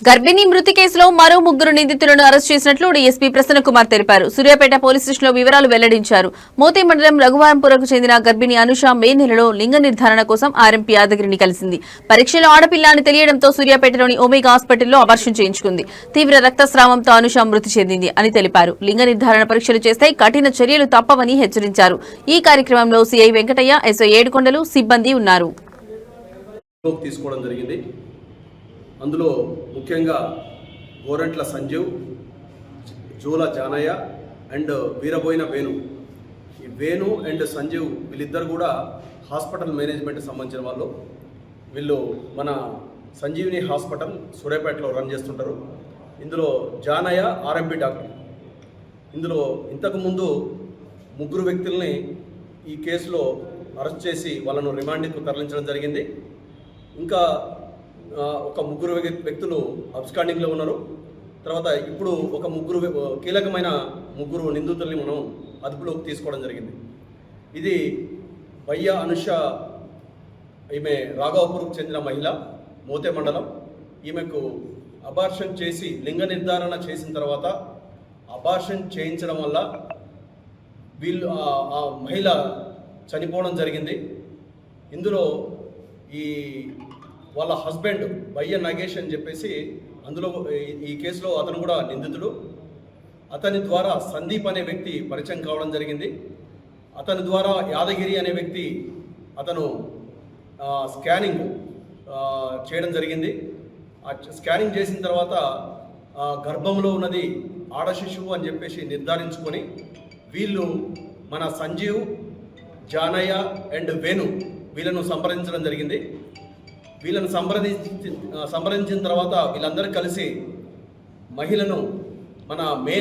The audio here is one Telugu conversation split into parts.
గర్భిణీ మృతి కేసులో మరో ముగ్గురు నిందితులను అరెస్ట్ చేసినట్లు డీఎస్పీ ప్రసన్న కుమార్ తెలిపారు. సూర్యాపేట పోలీస్ స్టేషన్లో వివరాలు వెల్లడించారు. మోతి మండలం రఘువారంపురకు చెందిన గర్భిణి అనుష మే నెలలో లింగ నిర్ధారణ కోసం ఆర్ఎంపీ యాదగిరిని కలిసింది. పరీక్షలో ఆడపిల్ల అని తెలియడంతో సూర్యాపేటలోని ఒమేగా హాస్పిటల్లో అబార్షన్ చేయించుకుంది. తీవ్ర రక్తస్రావంతో అనుష మృతి చెందింది అని తెలిపారు. లింగ నిర్ధారణ పరీక్షలు చేస్తే కఠిన చర్యలు తప్పవని హెచ్చరించారు. ఈ కార్యక్రమంలో సీఐ వెంకటయ్య, ఎస్ఐ ఏడుకొండలు సిబ్బంది ఉన్నారు. అందులో ముఖ్యంగా గోరంట్ల సంజీవ్, జూల జానయ్య అండ్ వీరబోయిన వేణు. ఈ వేణు అండ్ సంజీవ్ వీళ్ళిద్దరు కూడా హాస్పిటల్ మేనేజ్మెంట్కి సంబంధించిన వాళ్ళు. వీళ్ళు మన సంజీవిని హాస్పిటల్ సూర్యాపేటలో రన్ చేస్తుంటారు. ఇందులో జానయ్య ఆర్ఎంపీ డాక్టర్. ఇందులో ఇంతకుముందు ముగ్గురు వ్యక్తుల్ని ఈ కేసులో అరెస్ట్ చేసి వాళ్ళను రిమాండ్కు తరలించడం జరిగింది. ఇంకా ఒక ముగ్గురు వ్యక్తులు అబ్స్కాండింగ్లో ఉన్నారు. తర్వాత ఇప్పుడు ఒక కీలకమైన ముగ్గురు నిందితుల్ని మనం అదుపులోకి తీసుకోవడం జరిగింది. ఇది బయ్య అనుష, ఈమె రాఘవపూర్కు చెందిన మహిళ, మోతే మండలం. ఈమెకు అబార్షన్ చేసి లింగ నిర్ధారణ చేసిన తర్వాత అబార్షన్ చేయించడం వల్ల ఆ మహిళ చనిపోవడం జరిగింది. ఇందులో వాళ్ళ హస్బెండ్ బయ్య నాగేష్ అని చెప్పేసి అందులో ఈ కేసులో అతను కూడా నిందితుడు. అతని ద్వారా సందీప్ అనే వ్యక్తి పరిచయం కావడం జరిగింది. అతని ద్వారా యాదగిరి అనే వ్యక్తి అతను స్కానింగ్ చేయడం జరిగింది. ఆ స్కానింగ్ చేసిన తర్వాత గర్భంలో ఉన్నది ఆడ శిశువు అని చెప్పేసి నిర్ధారించుకొని వీళ్ళు మన సంజీవ్, జానయ్య అండ్ వేణు వీళ్ళను సంప్రదించడం జరిగింది. వీళ్ళను సంప్రదించిన తర్వాత వీళ్ళందరూ కలిసి మహిళను మన మే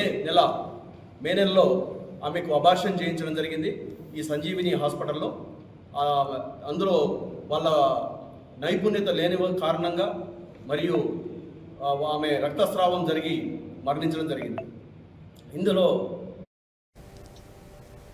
నెలలో ఆమెకు అబార్షన్ చేయించడం జరిగింది ఈ సంజీవిని హాస్పిటల్లో. అందులో వాళ్ళ నైపుణ్యత లేని కారణంగా మరియు ఆమె రక్తస్రావం జరిగి మరణించడం జరిగింది. ఇందులో